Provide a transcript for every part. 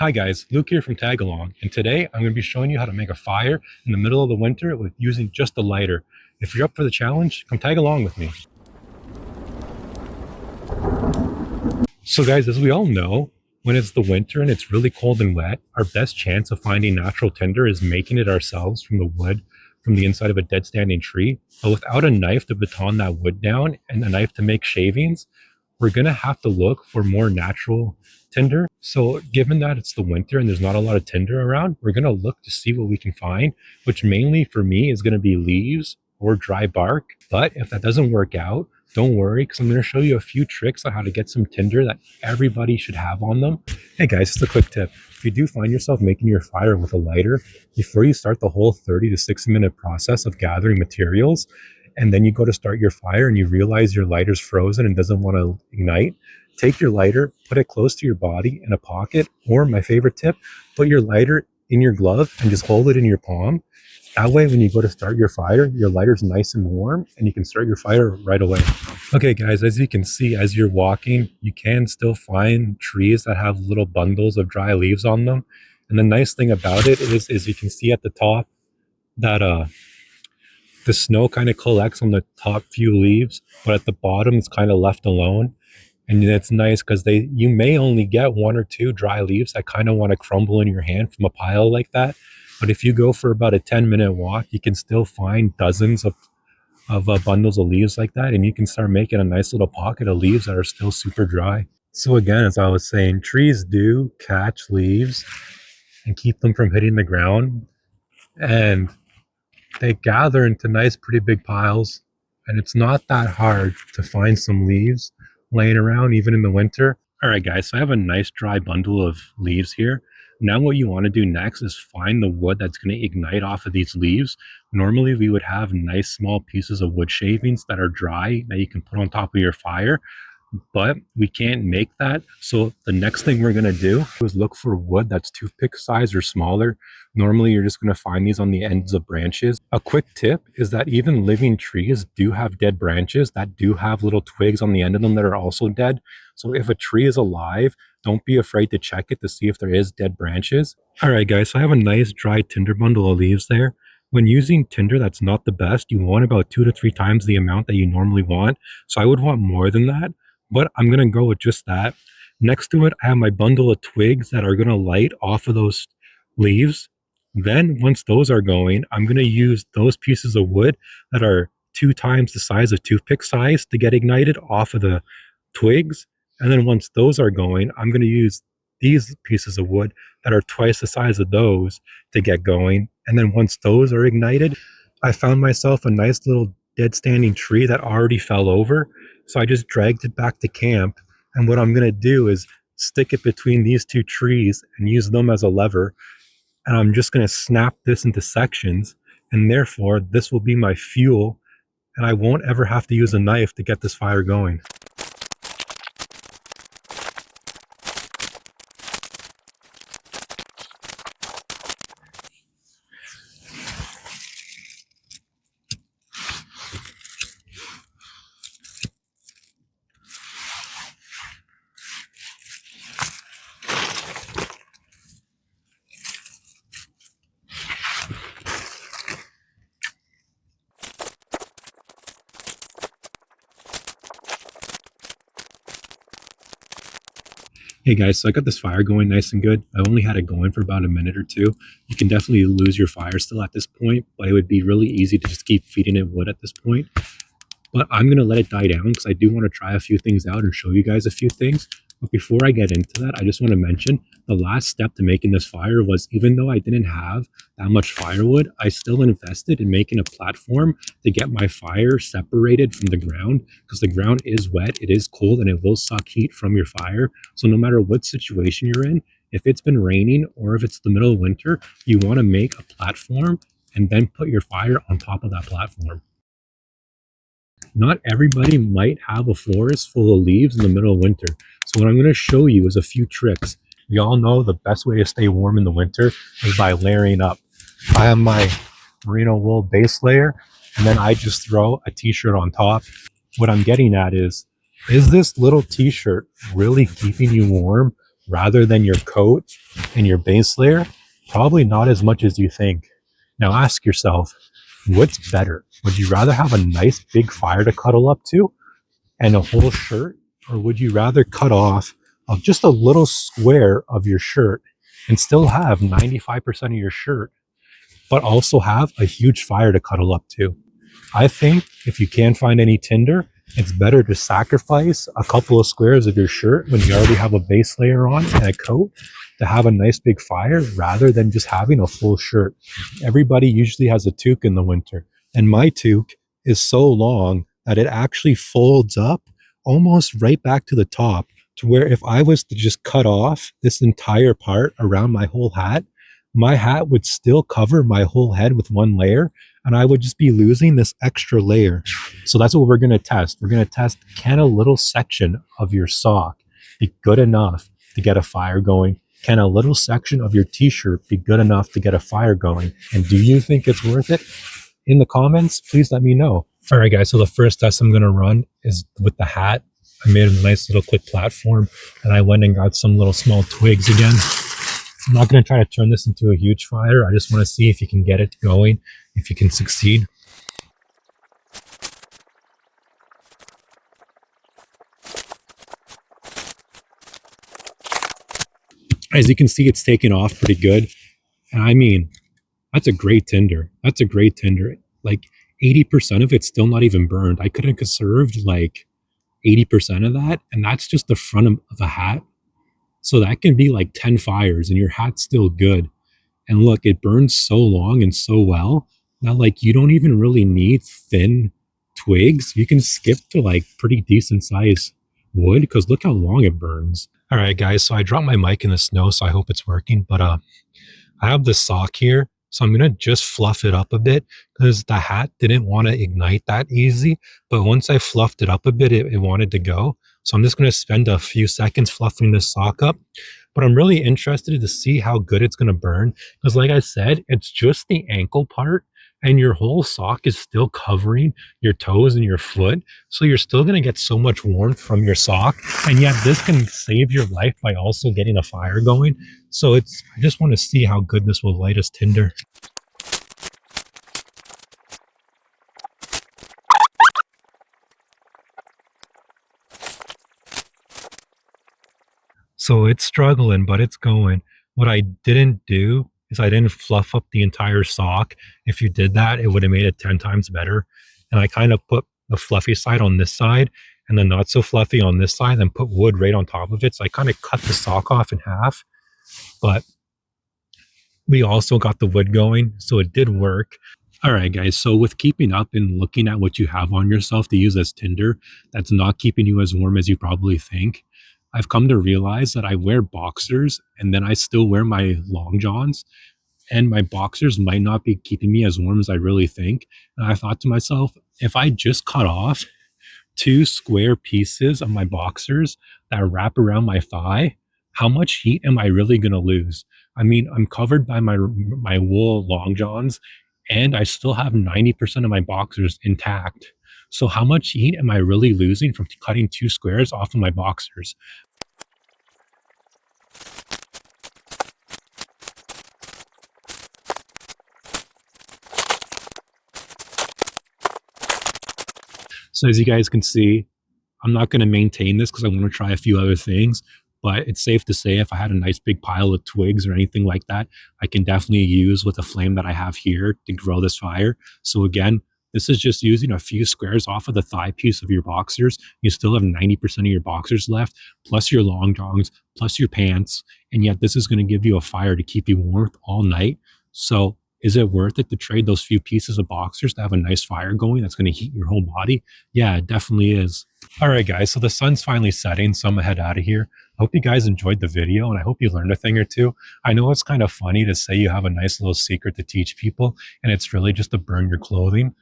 Hi guys, Luke here from Tagalong, and today I'm going to be showing you how to make a fire in the middle of the winter with using just a lighter. If you're up for the challenge, come tag along with me. So guys, as we all know, when it's the winter and it's really cold and wet, our best chance of finding natural tinder is making it ourselves from the wood from the inside of a dead standing tree. But without a knife to baton that wood down and a knife to make shavings, we're going to have to look for more natural tinder. So given that it's the winter and there's not a lot of tinder around, we're going to look to see what we can find, which mainly for me is going to be leaves or dry bark. But if that doesn't work out, don't worry, because I'm going to show you a few tricks on how to get some tinder that everybody should have on them. Hey guys, just a quick tip. If you do find yourself making your fire with a lighter, before you start the whole 30 to 60 minute process of gathering materials, and then you go to start your fire and you realize your lighter's frozen and doesn't want to ignite, take your lighter, put it close to your body in a pocket, or my favorite tip, put your lighter in your glove and just hold it in your palm. That way, when you go to start your fire, your lighter's nice and warm and you can start your fire right away. Okay, guys, as you can see, as you're walking, you can still find trees that have little bundles of dry leaves on them. And the nice thing about it is you can see at the top that the snow kind of collects on the top few leaves, but at the bottom it's kind of left alone. And it's nice because you may only get one or two dry leaves that kind of want to crumble in your hand from a pile like that. But if you go for about a 10-minute walk, you can still find dozens of bundles of leaves like that, and you can start making a nice little pocket of leaves that are still super dry. So again, as I was saying, trees do catch leaves and keep them from hitting the ground, and they gather into nice, pretty big piles. And it's not that hard to find some leaves laying around, even in the winter. All right, guys, so I have a nice dry bundle of leaves here. Now what you want to do next is find the wood that's going to ignite off of these leaves. Normally we would have nice small pieces of wood shavings that are dry that you can put on top of your fire, but we can't make that. So the next thing we're going to do is look for wood that's toothpick size or smaller. Normally you're just going to find these on the ends of branches. A quick tip is that even living trees do have dead branches that do have little twigs on the end of them that are also dead. So if a tree is alive, don't be afraid to check it to see if there is dead branches. All right, guys, so I have a nice dry tinder bundle of leaves there. When using tinder that's not the best, you want about 2 to 3 times the amount that you normally want. So I would want more than that, but I'm going to go with just that. Next to it, I have my bundle of twigs that are going to light off of those leaves. Then once those are going, I'm going to use those pieces of wood that are 2 times the size of toothpick size to get ignited off of the twigs. And then once those are going, I'm going to use these pieces of wood that are twice the size of those to get going. And then once those are ignited, I found myself a nice little dead standing tree that already fell over. So I just dragged it back to camp. And what I'm going to do is stick it between these two trees and use them as a lever. And I'm just going to snap this into sections. And therefore, this will be my fuel. And I won't ever have to use a knife to get this fire going. Hey guys, so I got this fire going nice and good. I only had it going for about a minute or two. You can definitely lose your fire still at this point, but it would be really easy to just keep feeding it wood at this point. But I'm going to let it die down because I do want to try a few things out and show you guys a few things. But before I get into that, I just want to mention the last step to making this fire was, even though I didn't have that much firewood, I still invested in making a platform to get my fire separated from the ground, because the ground is wet, it is cold, and it will suck heat from your fire. So no matter what situation you're in, if it's been raining or if it's the middle of winter, you want to make a platform and then put your fire on top of that platform. Not everybody might have a forest full of leaves in the middle of winter. So what I'm going to show you is a few tricks. We all know the best way to stay warm in the winter is by layering up. I have my merino wool base layer, and then I just throw a t-shirt on top. What I'm getting at is this little t-shirt really keeping you warm rather than your coat and your base layer? Probably not as much as you think. Now ask yourself, what's better? Would you rather have a nice big fire to cuddle up to and a whole shirt? Or would you rather cut off just a little square of your shirt and still have 95% of your shirt, but also have a huge fire to cuddle up to? I think if you can't find any Tinder, it's better to sacrifice a couple of squares of your shirt when you already have a base layer on and a coat to have a nice big fire rather than just having a full shirt. Everybody usually has a toque in the winter, and my toque is so long that it actually folds up almost right back to the top, to where if I was to just cut off this entire part around my hat would still cover my whole head with one layer, and I would just be losing this extra layer. So that's what we're going to test. We're going to test, can a little section of your sock be good enough to get a fire going? Can a little section of your t-shirt be good enough to get a fire going? And do you think it's worth it? In the comments, please let me know. All right, guys. So the first test I'm going to run is with the hat. I made a nice little quick platform, and I went and got some little small twigs again. I'm not going to try to turn this into a huge fire. I just want to see if you can get it going, if you can succeed. As you can see, it's taken off pretty good. And I mean, that's a great tinder. That's a great tinder. Like 80% of it's still not even burned. I could have conserved like 80% of that. And that's just the front of the hat. So that can be like 10 fires and your hat's still good. And look, it burns so long and so well that like you don't even really need thin twigs. You can skip to like pretty decent size wood because look how long it burns. All right, guys. So I dropped my mic in the snow, so I hope it's working. But I have the sock here, so I'm gonna just fluff it up a bit because the hat didn't want to ignite that easy. But once I fluffed it up a bit, it wanted to go. So I'm just gonna spend a few seconds fluffing this sock up. But I'm really interested to see how good it's gonna burn because, like I said, it's just the ankle part, and your whole sock is still covering your toes and your foot. So you're still going to get so much warmth from your sock. And yet this can save your life by also getting a fire going. So I just want to see how good this will light as tinder. So it's struggling, but it's going. What I didn't do is I didn't fluff up the entire sock. If you did that, it would have made it 10 times better. And I kind of put the fluffy side on this side and the not so fluffy on this side and put wood right on top of it. So I kind of cut the sock off in half, but we also got the wood going. So it did work. All right, guys. So with keeping up and looking at what you have on yourself to use as tinder, that's not keeping you as warm as you probably think. I've come to realize that I wear boxers and then I still wear my long johns, and my boxers might not be keeping me as warm as I really think. And I thought to myself, if I just cut off two square pieces of my boxers that wrap around my thigh, how much heat am I really going to lose? I mean, I'm covered by my wool long johns, and I still have 90% of my boxers intact. So how much heat am I really losing from cutting two squares off of my boxers? So as you guys can see, I'm not going to maintain this because I want to try a few other things, but it's safe to say if I had a nice big pile of twigs or anything like that, I can definitely use with the flame that I have here to grow this fire. So again, this is just using a few squares off of the thigh piece of your boxers. You still have 90% of your boxers left, plus your long johns, plus your pants. And yet this is going to give you a fire to keep you warm all night. So is it worth it to trade those few pieces of boxers to have a nice fire going that's going to heat your whole body? Yeah, it definitely is. All right, guys. So the sun's finally setting, so I'm gonna head out of here. I hope you guys enjoyed the video, and I hope you learned a thing or two. I know it's kind of funny to say you have a nice little secret to teach people, and it's really just to burn your clothing.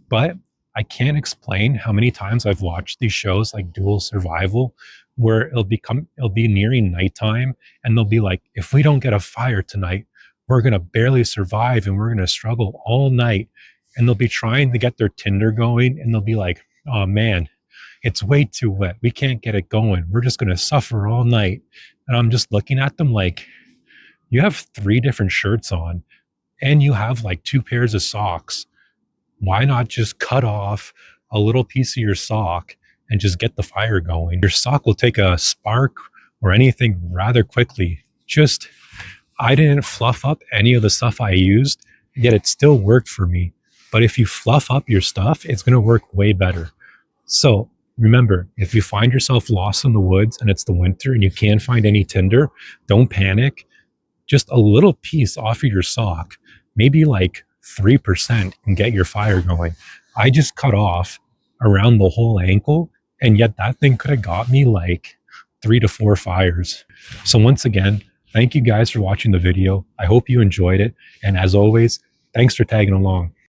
But I can't explain how many times I've watched these shows like Dual Survival, where it'll be nearing nighttime, and they'll be like, if we don't get a fire tonight, we're gonna barely survive, and we're gonna struggle all night. And they'll be trying to get their Tinder going, and they'll be like, oh man, It's way too wet. We can't get it going. We're just going to suffer all night. And I'm just looking at them like, you have three different shirts on and you have like two pairs of socks. Why not just cut off a little piece of your sock and just get the fire going? Your sock will take a spark or anything rather quickly. Just, I didn't fluff up any of the stuff I used, yet it still worked for me. But if you fluff up your stuff, it's going to work way better. So remember, if you find yourself lost in the woods and it's the winter and you can't find any tinder, don't panic. Just a little piece off of your sock, maybe like 3%, can get your fire going. I just cut off around the whole ankle, and yet that thing could have got me like 3 to 4 fires. So once again, thank you guys for watching the video. I hope you enjoyed it. And as always, thanks for tagging along.